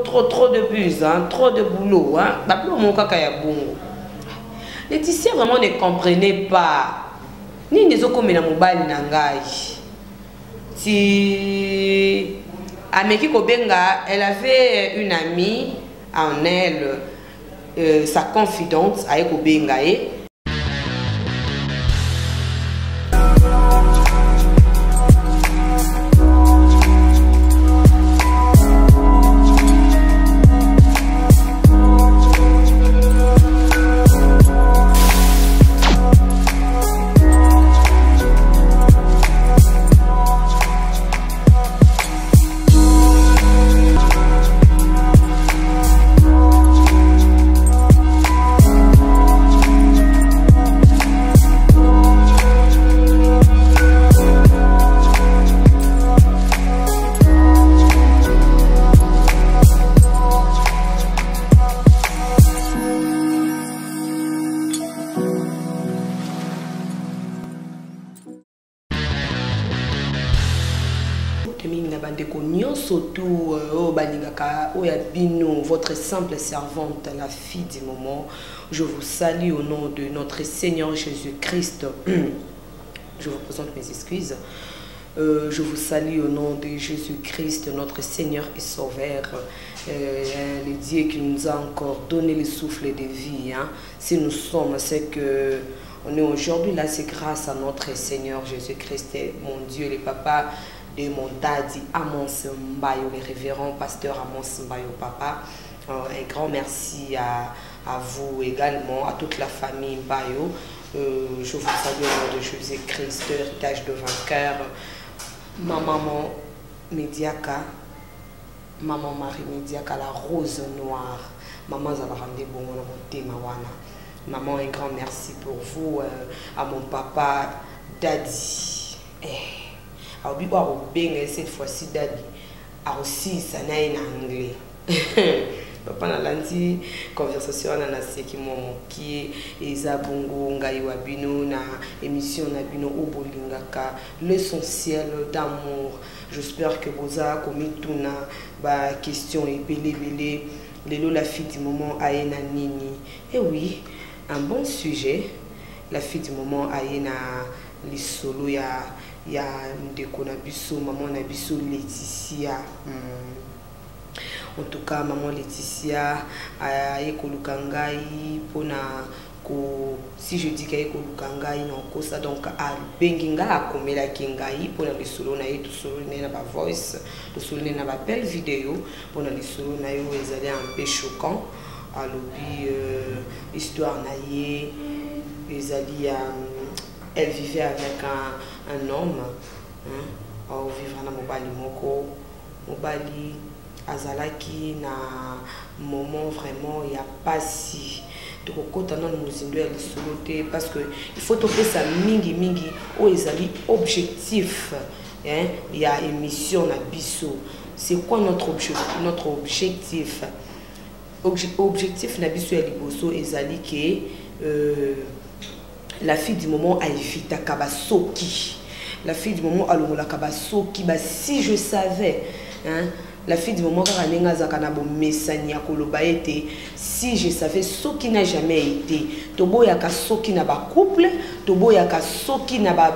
trop de bus, hein, trop de boulot. Hein. Laetitia vraiment ne comprenait pas. Ni ne comme la mobile nangai. Si Ameki Kobenga, elle avait une amie en elle, sa confidente à Kobenga. Votre simple servante, la fille du moment, je vous salue au nom de notre Seigneur Jésus-Christ. Je vous présente mes excuses. Je vous salue au nom de Jésus-Christ, notre Seigneur et Sauveur, le Dieu qui nous a encore donné le souffle de vie. Hein. Si nous sommes, c'est que on est aujourd'hui là, c'est grâce à notre Seigneur Jésus-Christ, mon Dieu, le Papa de Montadi, Amos Mbayo, le révérend pasteur Amos Mbayo, Papa. Un grand merci à vous également, à toute la famille Mbayo. Je vous salue au nom de Jésus-Christ, héritage de vainqueur. Ma maman Médiaka, maman Marie Médiaka, la rose noire. Maman Zabarande bon Mawana. Maman, un grand merci pour vous, à mon papa Daddy. Cette fois-ci, Daddy a aussi ça en anglais. Papa na landi conversation na seki qui eza bongo ngai wabino na émission na bino obolingaka l'essentiel d'amour. J'espère que boza komi tuna ba question ebele lelo la fille du moment aena nini. Et oui, un bon sujet. La fille du moment aena lisolo ya ndeko na biso maman na biso Laetitia. En tout cas, maman Laetitia a ekolukangai pona ko si je dis qu'elle ekolukangai non ko ça donc a benginga a komela kingai pona le solo na yetu solo na ba voice le solo na ba belle vidéo pona le solo na yo ezali un peu choquant alobi histoire na ye ezali elle vivait avec un homme hein au vivre na mobali moko mobali azalaki na moment vraiment il y a pas si donc quand on a parce que il faut toper ça mingi ou ezali objectif hein il y a émission na biso c'est quoi notre objectif na biso ya liboso ezali que la fille du moment a évité kabasoki la fille du moment a longola kabasoki ba si je savais hein. La fille du moment si je savais ce qui n'a jamais été, tobo yaka soki na ba couple, tobo yaka soki na ba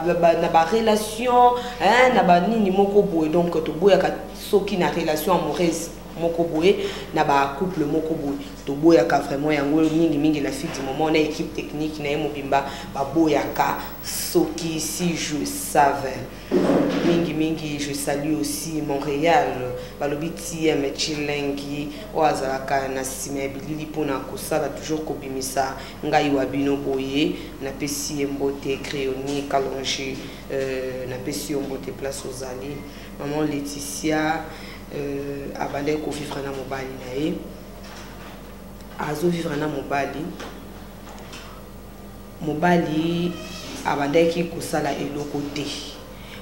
relation, hein, na ba nini moko boy donc tobo yaka soki na relation amoureuse moko boy na ba couple moko boy tobo yaka vraiment yango mingi la fille du moment na équipe technique na mobimba ba boyaka soki si je savais. Mingi, je salue aussi Montréal, balobiti Chilengi, Oazalaka, Nassime, Bilili Pona Kosala, toujours Kobimisa, Ngai Wabino Boye, Napesi Mbote, Créoni, Kalonji, Napesi Mbote, Place aux Ali, Maman Laetitia, Abandé ko vivre na mobali nae, Azo vivre na mobali, Abandé ki Kosala et le côté.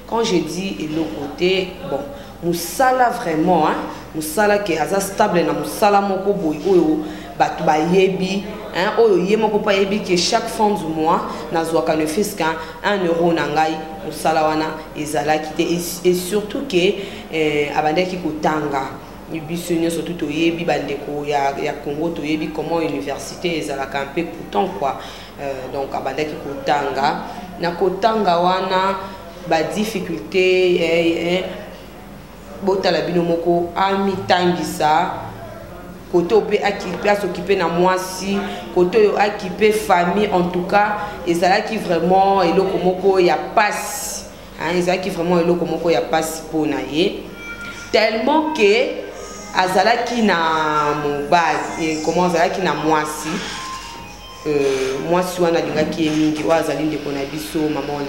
Quand je dis et l'autre côté, bon, Moussala vraiment, hein, Moussala qui est stable, na Moussala moko boy, oyo, batu ba yebi, hein, oyo yemoko pa yebi que chaque fin du mois, na zoaka ne fait qu'un €, nangai, Moussala wana, ezala kite, et surtout que, abande ki kotanga, biso nyonso tout toyebi bandeko ya Congo toyebi comment université ezalaka un peu pourtant quoi. Donc abandaki kotanga na kotanga wana ba difficulté botala bino moko amitangisa côté ope occupé à s'occuper na mwasi côté occupé famille en tout cas ezalaki vraiment eloko moko ya passe ezalaki vraiment eloko moko ya passe pona ye tellement que azalaki na mobali comment azalaki na mwasi mwasi wana alingaki mingi wa azali ndeko na biso maman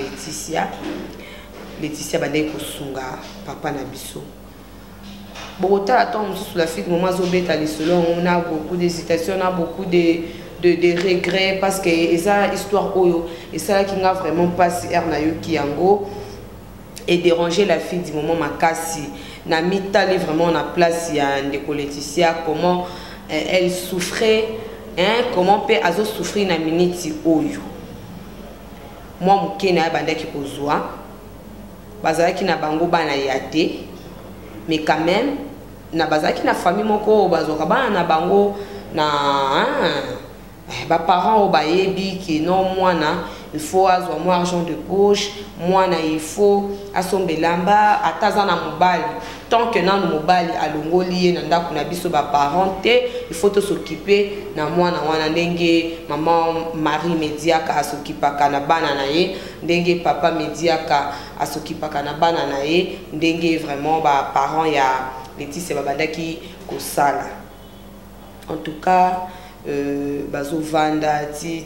Laetitia bandeki kosunga papa na biso botala tant sous la fille moment zobeta lisolo on a beaucoup d'hésitation, on a beaucoup de regrets parce que esa histoire oyo et ça qui n'a vraiment passé na yo kiango et déranger la fille du moment makasi na mitali vraiment na place ya ndeko Laetitia comment elle souffrait comment peut azo souffrir na minute oyo moi mukena bandaki kozwa bazalaki na bango bana yate mais quand même na bazaki na famille moko bazoka bana na bango na ba parents o bayebi ki non mwana il faut avoir moins argent de poche mwana il faut asombelamba ataza na mobali tant que na mobali alongoli na ndako na biso ba parenté il faut te s'occuper na mwana wana ndenge maman Marie Mediaka asokipaka na bana na ye ndenge papa Mediaka asokipaka na bana na ye ndenge vraiment ba parents ya Laetitia babandaki kosala en tout cas bazo vanda ti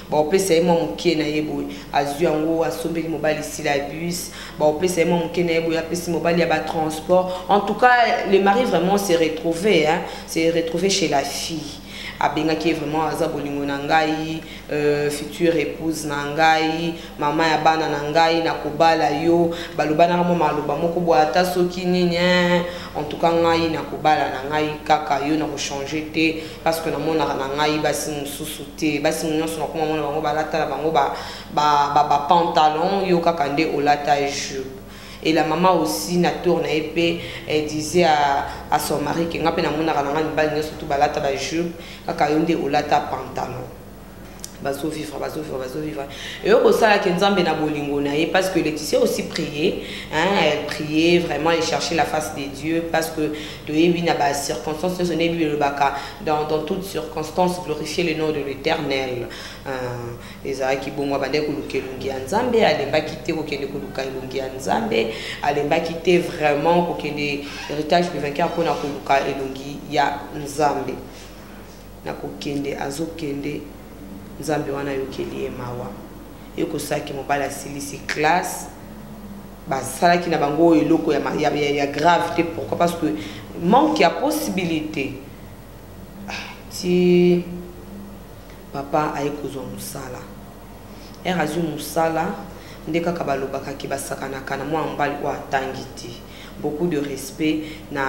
ba opesa mo mukie na yebo azu yango asombeli mobali sila bus ba opesa mo mukie na yebo ya pesi mobali ya ba transport en tout cas le mari vraiment s'est retrouvé chez la fille abengaki vraiment aza bolingo na ngai future épouse na ngai mama ya bana na ngai na kobala yo balobana mo maloba moko boata soki nini en tout cas ngai na kobala na ngai kaka yo na ko changer te parce que na mona na ngai basi mususu te basi nyonso na koma mona bango balata na bango ba pantalon yo kaka nde olata jupe. Et la maman aussi na tourne épée elle disait à son mari que ngape na mona kana ngani bali surtout balata ba jupe kaka yonde olata pantalon bazo vivre et au ça que nzambe na bolingo na ye parce que Laetitia aussi priait elle priait vraiment et cherchait la face de Dieu parce que de yebi na ba circonstances ce n'est lui le baka dans toutes circonstances glorifier le nom de l'Éternel ezala ki bongo bande ko lukelungi ya nzambe alemba kité ko kende ko lukelungi ya nzambe alemba kité vraiment ko kende héritage du vainqueur pour na ko lukelungi ya nzambe na ko kende azokende nzambe wana yokeli mawa yoko saki mobala silisi classe basalaki na bango eloko ya gravité pourquoi parce que manque ya possibilité ti papa ayekozwa musala erazu musala ndeka kabalobaka ki basakana kana mwa mbali kwa tangiti beaucoup de respect na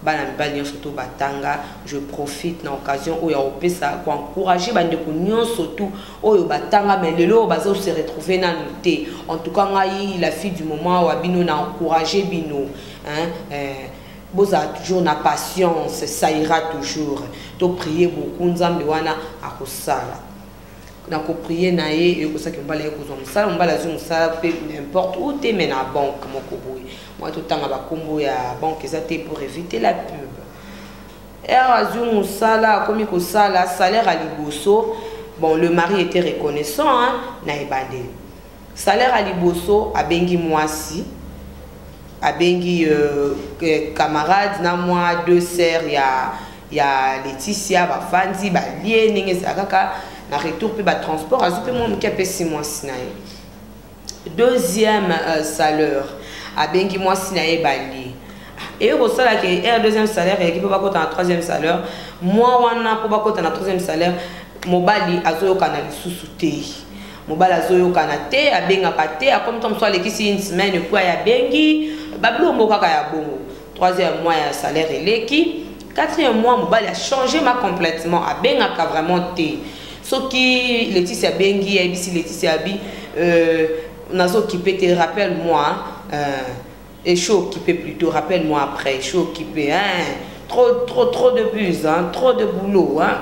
bana mibali surtout batanga je profite na occasion oyo opesa pour encourager bande ko nyonso tout oyo batanga mais lelo bazo se retrouver na noté en tout cas ngai la fille du moment wa bino na encourager bino boza toujours na patience ça ira toujours to prier beaucoup nzambe wana akosala na ko prier na ye e ko saki mbala ye ko zo musala mbala zo musala pe n'importe où te mais na banque moko boy moi tout temps ba kombo ya banque ezate pour éviter la pub erazu musala komi ko sala salaire à liboso bon le mari était reconnaissant na ebande salaire à liboso abengi mwasi abengi camarade na moi deux sœurs ya Laetitia ba fandi ba lié ninge sakaka na retour pe ba transport azupe mo mkepe 6 mois sinaye deuxième salaire abengi mois sinaye bali et au salaire que er deuxième salaire et qui peut pas compter en troisième salaire moi wana peut pas compter en troisième salaire mobali azoyoka na lisusu te mobali azoyoka na te abengaka te comme tom soit lekisi une semaine pour ya bengi bablo kaka ya bongo troisième mois ya salaire eleki quatrième mois mobali a changé ma complètement abengaka vraiment te ce qui Laetitia bengi et ici Laetitia bi nazo qui peut te rappelle moi Et je suis occupée plutôt, rappelle-moi après, je suis occupée, hein. Trop de bus, hein, trop de boulot, hein.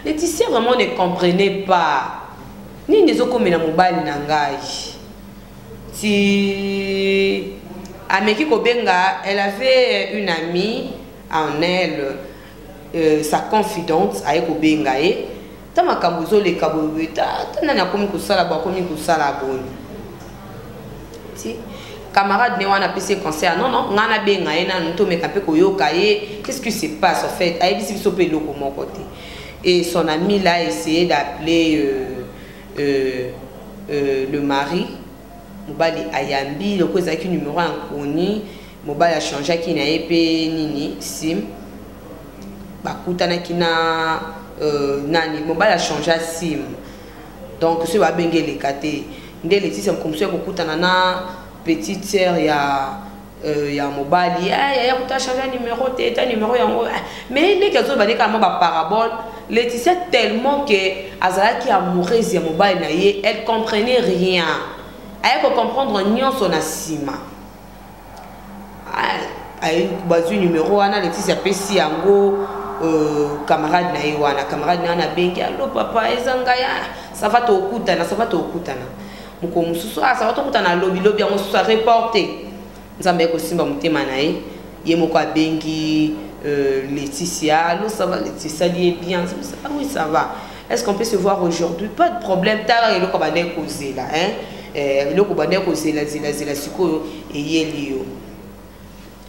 Laetitia vraiment ne comprenait pas. Ni ne comme na mobile nangai. Si Ameki Kobenga, elle avait une amie en elle, sa confidente avec Kobenga. Tama kambuzo le kabueta, tana komi kusala ba komi kusala bon. Si camarade ne wana PC concert non ngana benga ena nto meka pe koyoka ye, qu'est-ce qui se passe en fait? Ayebi si biso pe loko mon côté. Et son ami là a essayé d'appeler le mari. Mobali ayambi, le cause avec un numéro inconnu. Mobali a changé qui n'a pas nini sim. Bakutana qui n'a nani. Mobali a changé sim. Donc ce va bien les cater. Ndé les c'est comme ça que na petite sœur ya mobali. Ya kuta changer numéro, ta numéro yango. Mais les gens va dire comment ba parabole. Laetitia tellement que Azalaki amoureuse ya mobile na ye, elle comprenait rien. Elle peut comprendre nion son asima. Elle a un numéro ana Laetitia pesi yango camarade na ye wana, camarade na na bengi allo papa ezangaya, ça va te okutana, ça va te okutana. Muko mususu ça va te okutana lobby yango so reporter. Nzambe ko simba mutema na ye, ye moko bengi Laetitia, allô, ça va, Laetitia, lié bien. Ah oui, ça va. Est-ce qu'on peut se voir aujourd'hui? Pas de problème. Tara et le commandant causé là, hein? Le commandant causé là, zila siko et yelio.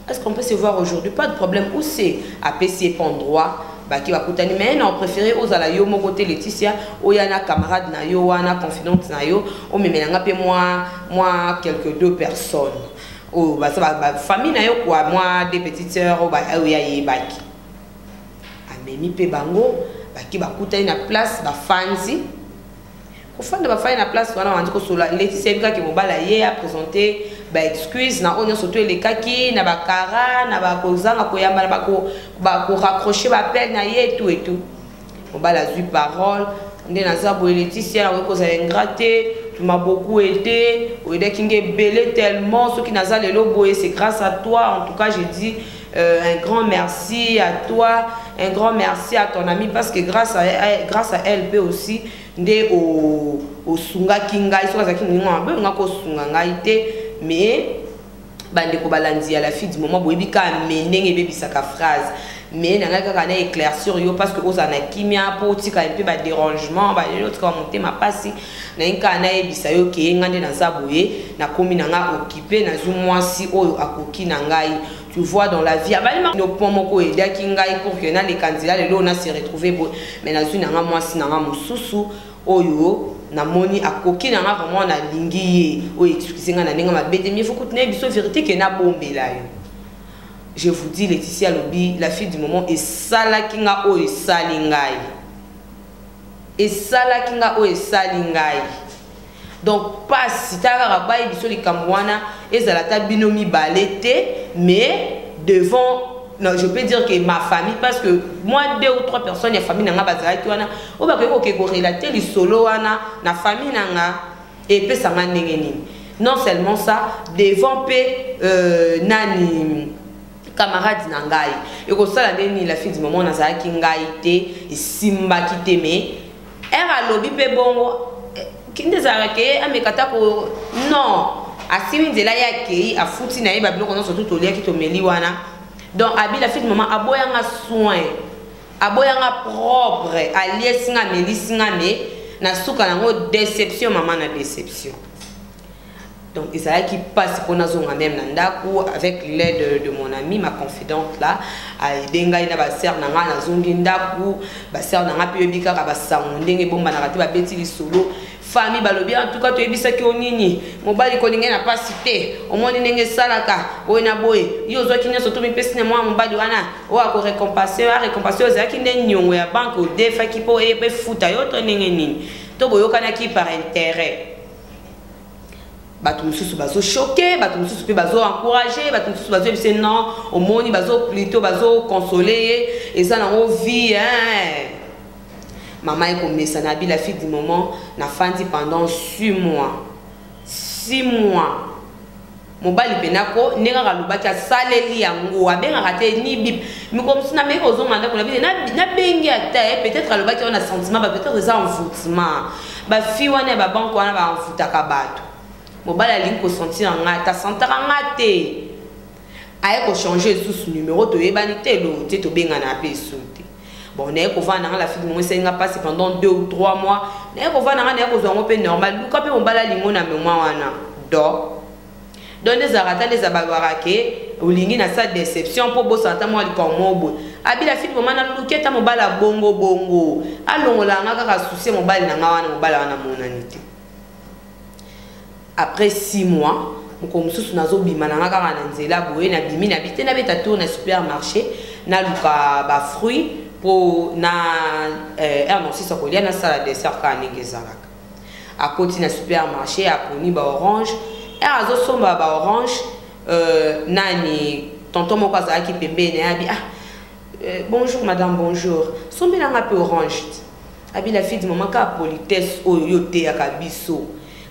Est-ce qu'on peut se voir aujourd'hui? Pas de problème. Où c'est? À PC endroit. Bah qui va coûter. Mais non, préféré aux ala yo mon côté Laetitia. Ou yana camarade na yo, wana confidente na yo. Ou me menanga pe moi quelques deux personnes. Oh, bah ça va, famille na yo quoi, moi des petites sœurs, oh bah ya baki. Amemi pe bango, bah qui va coûter une place, bah fancy. Au fond de ba faire une place, on a dit que sur la Laetitia bika qui mobala ye a présenté, bah excuse na on surtout les kaki, na ba kara, na ba kozanga koyamba na ba ko raccrocher ba peine na ye et tout. Mobala a eu parole, ndé na za bo Laetitia na ko za ingraté. Tu m'as beaucoup aidé, belé tellement, ce qui n'a pas le lobo, c'est grâce à toi. En tout cas, j'ai dit un grand merci à toi, un grand merci à ton ami, parce que grâce à elle peut aussi ndé au sunga kinga, il soit mais bande ko balandi à la fille du moment boyebika menenge bebisaka phrase. Mais n'a pas qu'à éclaircir yo parce que aux anakimia pour tika un peu ba dérangement ba l'autre comme monter ma passi na nkana ebisa yo ke ngande na zaboye na komi na nga occupé na zu mwasi oyo akoki na ngai. Tu vois dans la vie abalima no pomoko eda ki ngai pour que na les candidats le na se retrouver mais na zu na nga mwasi na nga mususu oyo na moni akoki na nga vraiment na lingi o excuse nga na ninga mabete mais faut que tu biso vérité que na bombela yo. Je vous dis, Laetitia Lobi, la fille du moment, et Sala Kinga o et Salingai. Et Sala Kinga o et Salingai. Donc, pas si tu as rabaye biso li Kamwana, et Zalata binomi balete, mais devant, non, je peux dire que ma famille, parce que moi, 2 ou 3 personnes, la famille n'a pas bazaraki wana, ou ba ko relater li solo wana, na famille nanga, et pe sa manengeni. Non seulement ça, devant pe nani. Camarade nangai et ko sala ndeni la fille du moment na za ki ngai te et simba ki te me era lobi pe bongo kinde za ke amekata ko non asimi nzela ya ke afuti na ye ba biloko nyonso tout olia ki to meli wana donc abi la fille du moment aboyanga soin aboyanga propre alie singa meli singa me na suka nango déception maman na déception. Donc, il s'agit qui passe pour nous même nandaku avec l'aide de mon ami, ma confidente là. Denga ina ba ser nanga na zongi ndaku, ba ser nanga pe bika ka ba sangondenge bomba na kati ba beti li solo. Famille balobi en tout cas to ebisa ki onini. Mobali ko ninge na pas cité. Au moins ninge salaka, o na boy. Yo zo ki nyoso to mi pesi na moi mobali wana. O ako récompenser, za ki nde nyongo ya banque o defa ki po e be futa yo to ninge nini. To boyoka na ki par intérêt. Bato mususu bazo choqué, bato mususu pe bazo encouragé, bato mususu bazo ebise non, au moni bazo plutôt bazo consoler et ça na vie hein. Maman est comme ça na bi la fille du moment na fandi pendant 6 mois. 6 mois. mobali penako nenga kalubaki asaleli yango abenga te ni bip mais comme si na me ko zomanda ko na bine na bengi ata peut-être kalubaki on a sentiment ba peut-être ça envoûtement ba fi wana ba banque wana ba envoûtaka bato mobali alingi ko sentir nga ta sentara nga te aye ko changer sous numéro to yebani te lo te to benga na pe soute bon na ko vana la fille mo senga passer pendant 2 ou 3 mois na ko vana na ko zongo pe normal luka pe mobali alingo na mémoire wana do donne des arata les ababarake olingi na sa déception pour bosanta moi likomobo abi la fille moment na luketa mobala bongo bongo alongola nga kaka souci mobali na nga wana mobala wana monanité après 6 mois moko mususu nazo bima na nga kaka na nzela boye na bimi na bité na beta tour na supermarché na luka ba fruits pour na non si ça kolia na sala dessert ka ningezalaka à côté na supermarché a poni ba orange azo somba ba orange nani tonton moko azalaki pembeni abi bonjour madame bonjour sombi na peu orange abi la fille du moment ka politesse oyo te ya kabiso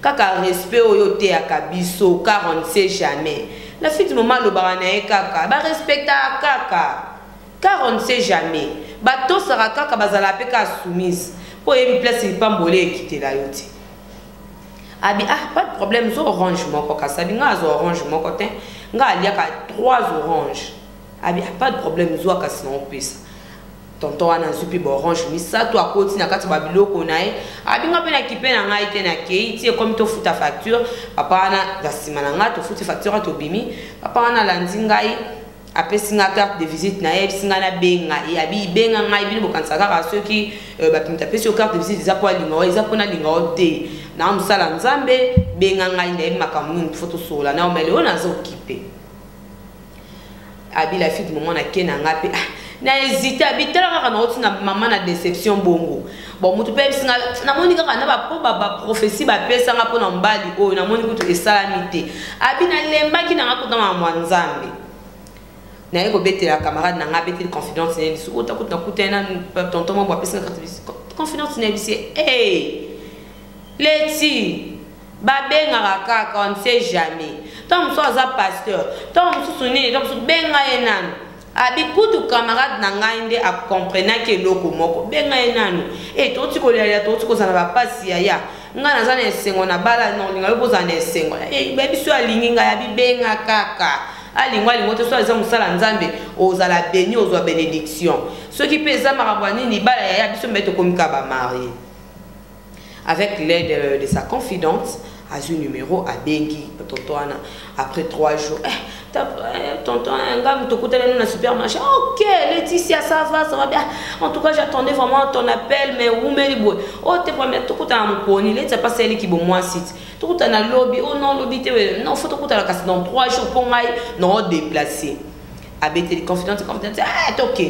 kaka respect oyo te ya kabiso car on ne sait jamais la fille du moment lo barana kaka ba respecta kaka car on ne sait jamais bato sara kaka bazala pe ka soumise po yebi place pambole quitter la yote abi pas de problème zo orange moko kasabi nga zo orange moko te nga aliaka 3 oranges abi pas de problème zo ka sinon pesa tonton wana zupi ba orange misato akoti na kati ba biloko nae abi nga pe na kipe na ngai te na kei tie comme to futa facture papa na dasima na nga to futa facture to bimi papa na landi ngai apesi nga carte de visite na ye singa na benga e abi benga ngai bino bokanisa kaka soki ba pinta pesi carte de visite za kwa linga za pona linga ote na msala nzambe benga ngai na makamuni photo sola na omele ona zo kipe abi la fille du moment na kena nga pe na hésité abi tala kaka na otina maman na déception bongo bon mutu pe singa na moni kaka na ba po ba prophétie ba pesa nga pona mbali o na moni kutu esalamité abi na lembaki na ngakota mwa nzambe na yeko betela camarade na nga betela confidence ne biso ota kuta kutena tonton mo ba pesa confidence ne biso Leti, babenga kaka, on ne sait jamais. Tom so za pasteur, tom susuni, tom su benga enanu. Abi kutu camarade na ngainde a comprendre que loko moko benga enanu. Et to tiko ya to tiko sana ba pasi ya. Nga na zana esengo na bala no linga yobo zana esengo. Bebi so alingi nga ya bi benga kaka. Alingwa lingote so za musala nzambe ozala béni ozwa bénédiction. Ceux qui pesa marabani ni bala ya biso mbeto komika ba marié. Avec l'aide de sa confidente, a eu numéro à Bengi, tonton après 3 jours. Tonton, un supermarché. Ok, Laetitia, ça va bien. En tout cas, j'attendais vraiment ton appel, mais où me libo. Oh, t'es pas bien, tout le temps, mon pony, c'est pas celle qui est moi site. Tout le temps, dans le lobby, oh non, lobby, non, faut tout le temps, dans 3 jours pour moi, non, déplacer. Avec les confidentes, t'es ok.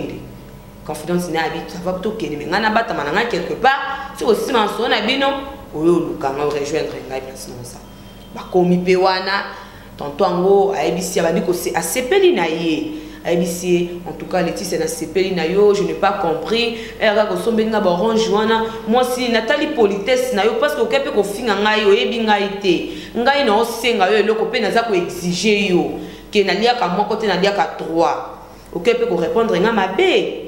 Confidence n'a habité, ça va plutôt que mais on a battu mananga quelque part, c'est aussi mention na bino, oyo lukanga rejoindre ngai place non ça. Ba komi pe wana, tonton ngo aibisi abandi ko c'est asepeli na ye. Aibisi en tout cas Laetitia na sepeli na yo, je n'ai pas compris. Era ko sombenga ba orange wana, moi si Nathalie politesse na yo parce que okepe ko finga ngai yo yebi ngai te. Ngai na osenga yo eloko pe naza ko exiger yo. Ke na lia ka moko te na lia ka 3. Okepe ko répondre nga mabe.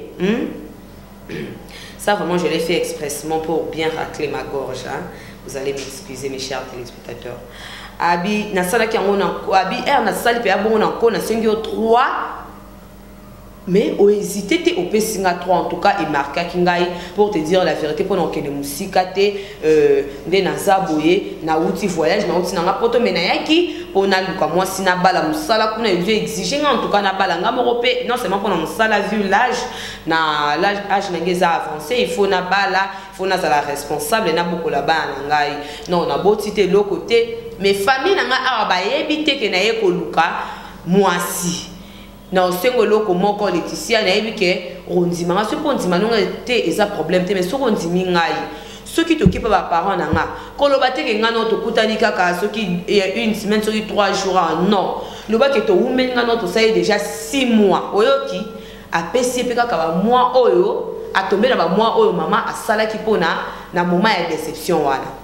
Ça vraiment je l'ai fait expressement pour bien racler ma gorge hein? Vous allez m'excuser mes chers téléspectateurs. Abi na sala ki ngona abi na sala pe abongo na ko na 3 mais au hésité te au pesinga 3 en tout cas et marqué kingai pour te dire la vérité pendant que les musika te nde na zaboye na outi voyage na outi na poto mais na yaki pona luka moi sina bala musala kuna il veut exiger en tout cas na bala nga morope non seulement pour musala vu l'âge na l'âge na ngeza avancé il faut na bala il faut na la responsable na beaucoup là-bas na ngai non na botité l'autre côté mais famille na nga araba yebite ke na yeko luka moi si na osengo loko moko Laetitia na ebike rondima nga sopo ndima nonga te eza problème te mais soko ndimi ngai soki tokipa ba parents na nga koloba te ke nga no tokutani kaka soki une semaine soki 3 jours non loba ke to umeli nga no to sai déjà 6 mois oyoki apesi pe kaka ba mois oyo atombe na ba mois oyo mama asala ki pona na moment ya déception wana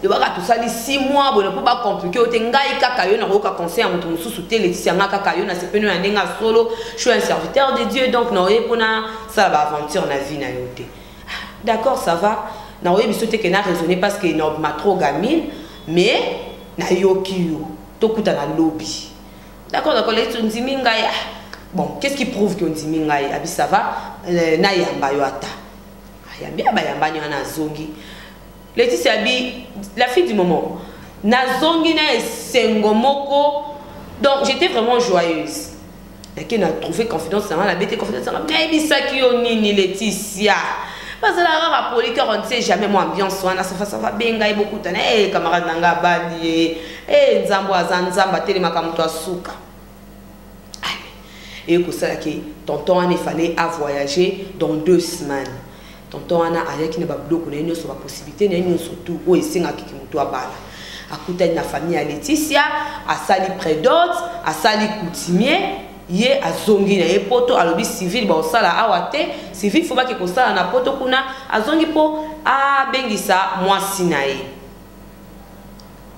le baka tout ça les 6 mois bon pour pas compliquer o te ngai kaka yo na ko ka conseil en mutu sous te Laetitia nga kaka yo na se peno na ndenga solo je suis un serviteur de Dieu donc na ye pona ça va aventure na vie na yo te d'accord ça va na oye biso te que na raisonner parce que na ma trop gamine mais na yoki yo to kuta na lobby d'accord les ndimi ngai bon qu'est-ce qui prouve que ndimi ngai abi ça va na yamba yo ata yamba ba yamba ni na zongi Laetitia bi la fille du moment na zongi na sengomoko donc j'étais vraiment joyeuse et qui n'a trouvé confidence dans la bête confiance dans mais bisa ki yo nini Laetitia parce que la rare poli on ne sait jamais moi ambiance ça va benga et beaucoup tana camarade nanga bali nzambo azanzamba telemaka mtu asuka et que ça qui tonton il fallait à voyager dans 2 semaines tonton ana avec ne ba bloc na une sur la possibilité na une surtout o esinga kiki mtu abala akuta na famille à Laetitia a sali près d'autres a sali coutumier ye azongi na epoto alobi civil ba osala awate civil faut pas que kosala na poto kuna azongi po a bengisa mwasi na ye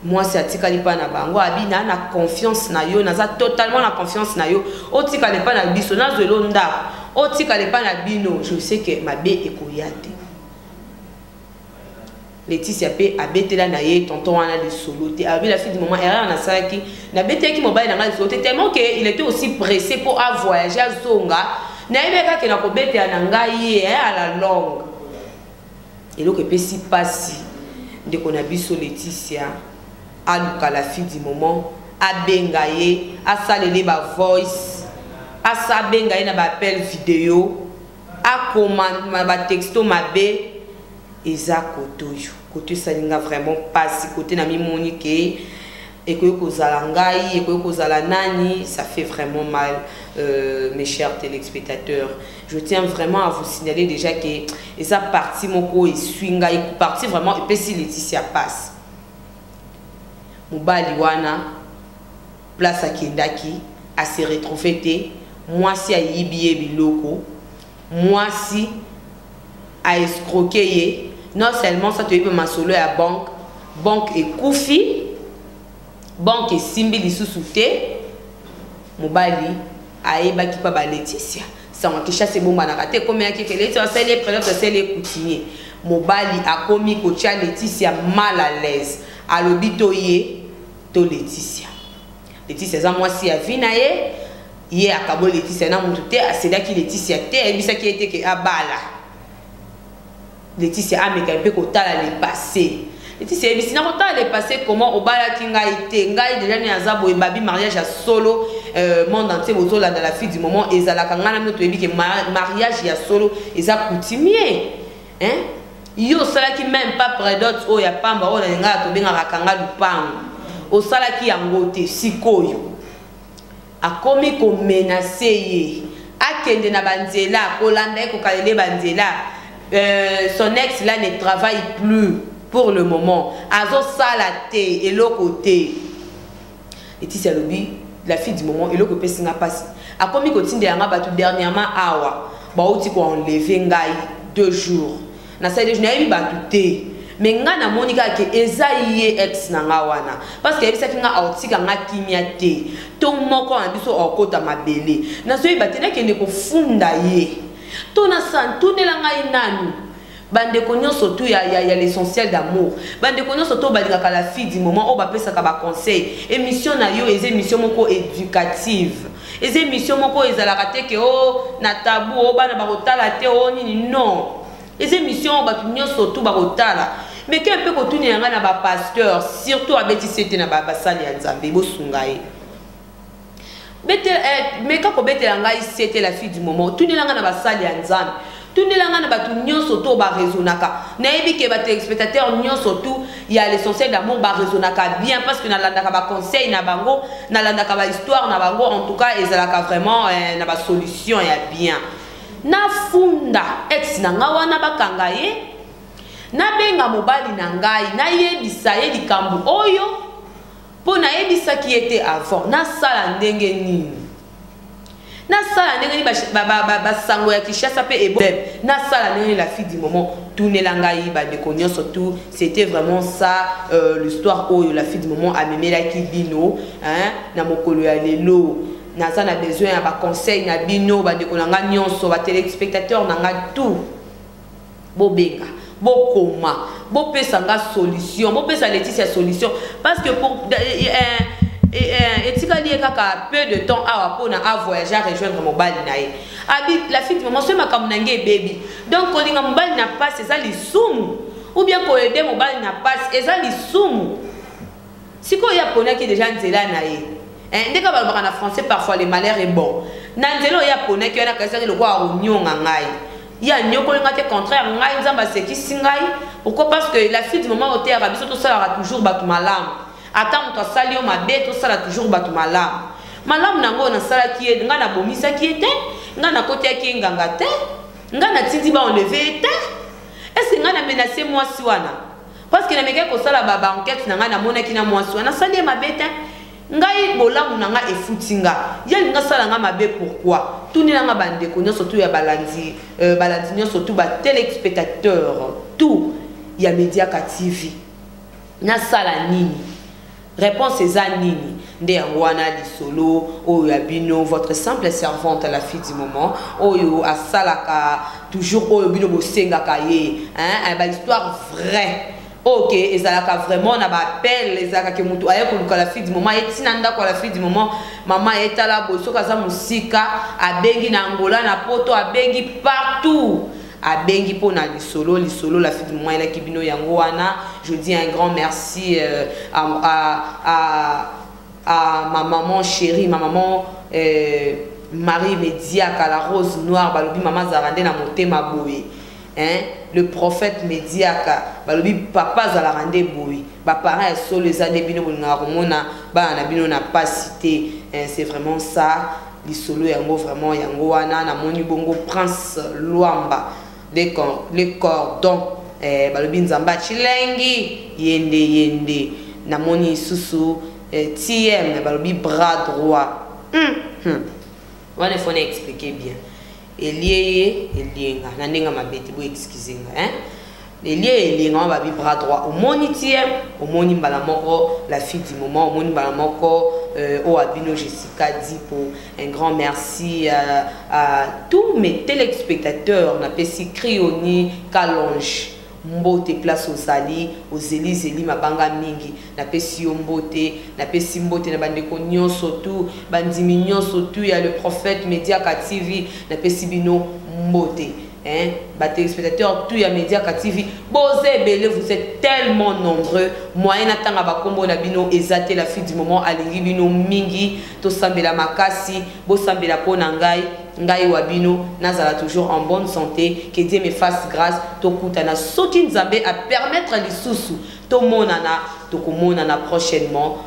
mwasi atikali pa na bango abina na confiance na yo naza totalement na confiance na yo otikali pa na biso na zelo nda otikali pa na bino je sais que mabe ekoyate Laetitia pe abetela na ye tonton wana de solo te abi la fille du moment erreur na saki na beteki mobile na solo te tellement que il était aussi pressé pour à voyager à zonga na yebeka ke na ko betela na ngai à la longue et donc pe si passi de ko na biso Laetitia aluka la fille du moment abenga ye asalele ba voice asabenga ye na ba appel vidéo a commande ba texto mabe eza kotoyo côté salinga vraiment pas si côté na mimoni ke et que kozala ngai et que kozala nani ça fait vraiment mal mes chers téléspectateurs je tiens vraiment à vous signaler déjà que eza partie moko et swinga et partie vraiment et puis si Laetitia passe mobali wana place à kendaki à se retrouver te moi si a yibiye biloko moi si a escroquer non seulement ça te peut ma solo à banque et koufi banque et simbi li sous-souté mobali aeba ki pa ba Laetitia ça on kisha c'est bon banakate comme ya ki Laetitia c'est les prénoms c'est les coutumiers mobali a commis ko tia Laetitia mal à l'aise à l'obito ye to Laetitia za moi si a vinaye ye akabo Laetitia na mutu te aseda ki Laetitia te ebisa ki ete ke abala Laetitia a meka un peu kotala le passé Laetitia ebisi na kotala le passé comment obala ki ngai te ngai déjà ni azabo ebabi mariage à solo monde entier bozola dans la fille du moment ezalaka ngana mino to ebi ke mariage ya solo eza coutumier hein yo sala ki même pas près d'autres o ya pamba o na ngala to benga rakanga lupango o sala ki yango te sikoyo akomi ko menacer ye akende na banzela kolanda ko kalele banzela son ex là ne travaille plus pour le moment azo salate et le côté Laetitia lobi la fille du moment et le côté singa passe a commis continue yanga batu dernièrement awa ba oti ko enlever ngai 2 jours na ça je n'ai batu te mais nga na monika ke ezaye ex na nga wana parce que ebisa kinga autika nga kimia te to moko na biso okota mabele na so ibatena ke ne ko funda ye tona santunela ngai nanu bande konyo surtout ya l'essentiel d'amour bande konyo surtout balika la fille du moment o ba pesa ka ba conseil émission na yo eze émission moko éducative eze émission moko ezalaka te ke o na tabou o bana ba kotala te o nini non eze émission ba tunyo surtout ba kotala mais que un peu kotuni yanga na ba pasteur surtout abeti sete na ba basali ya Nzambe bo sungai mais quand c'était la fille du moment tout le monde na basali ya Nzambe tout le monde na batu nyonso to ba raisonnaka na yebi ke ba téléspectateurs nyonso tout il y a l'essentiel d'amour ba raisonnaka bien parce que na landaka ba conseil na bango na landaka ba histoire na bango en tout cas ezalaka vraiment na ba solution ya bien na funda ex na nga wana bakanga ye na benga mobali na ngai na yebisa ye likambo oyo pour na yebisa qui était avant na sala ndenge nini na sala ndenge ba sango ya Kinshasa pe ebo na sala ndenge la fille du moment tourner langai ba de konyo surtout c'était vraiment ça l'histoire où la fille du moment a memé la kibino hein na mokolo ya lelo na ça na besoin ya ba conseil na bino ba de konanga nyonso ba téléspectateurs nanga tout bobenga bokoma bopesa nga solution bopesa Laetitia solution parce que pour etikali kaka peu de temps awa pona a voyager rejoindre mobali nae abi la fille du moment ce makambo nange baby donc kolinga mobali na passe ça lisumu ou bien ko aider mobali na passe eza lisumu siko ya pona ki déjà nzela nae ndeka balobaka na français parfois le malheur est bon na nzela ya pona ki wana kasaki lokwa onyonga ngai ya nyoko linga te contraire ngai nzamba sekisi ngai pourquoi parce que la fille du moment au terre biso to sala toujours batu malamu attends to sali o mabe to sala toujours batu malamu nango na sala ki nga na bomisa ki ete nga na kote ki nganga te nga na tindi ba enlever te est-ce nga na menacer moi si wana parce que na meke ko sala ba enquête na nga na mona ki na moi si wana sali mabe te ngai bolamu na nga efutinga yeli nga sala nga mabe pourquoi tout ni nga bande ko nyoso tout ya balandi nyoso tout ba téléspectateurs tout ya Mediaka TV na sala nini réponse est nini nde yangoana lisolo oyo abino votre simple servante la fille du moment oyo asalaka toujours oyo bino bosengaka ye hein ba histoire vraie OK ezalaka vraiment na ba appel ezalaka ke mutu aye koluka la fille du moment etina ndako la fille du moment maman etala bosoka za musika abengi na Angola na poto abengi partout abengi pona lisolo la fille du moment ela kibino yango wana je dis un grand merci à ma maman chérie ma maman Marie Mediaka la rose noire balobi maman zarande na motema boye hein le prophète Mediaka balobi papa zarande boye ba parents solo les années bino bolinga komona ba na bino na pas cité c'est vraiment ça lisolo yango vraiment yango wana na moni bongo prince Luamba les cordons balobi nzamba chilengi yende na moni susu TM balobi bras droit wana faut expliquer bien elienga na ndenga mabeti bo excusez hein elienga ba bras droit au moni TM au moni mbala moko la fille du moment au moni mbala moko au abino Jessica Dipo un grand merci à tous mes téléspectateurs na pesi Crioni Kalonge mbote place aux ali aux Zeli mabanga mingi na pesi mbote na pesi mbote na bandeko nyonso tout bandimi nyonso tout ya le prophète Mediaka TV na pesi bino mbote hein ba téléspectateurs tout ya Mediaka TV bozé belé vous êtes tellement nombreux moyen natanga ba kombo na bino ezate la fille du moment alingi bino mingi to sambela makasi bo sambela pona ngai wabino nazala toujours en bonne santé que Dieu me fasse grâce to kutana soki nzambe à permettre lisusu to monana prochainement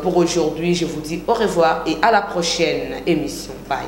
pour aujourd'hui je vous dis au revoir et à la prochaine émission bye.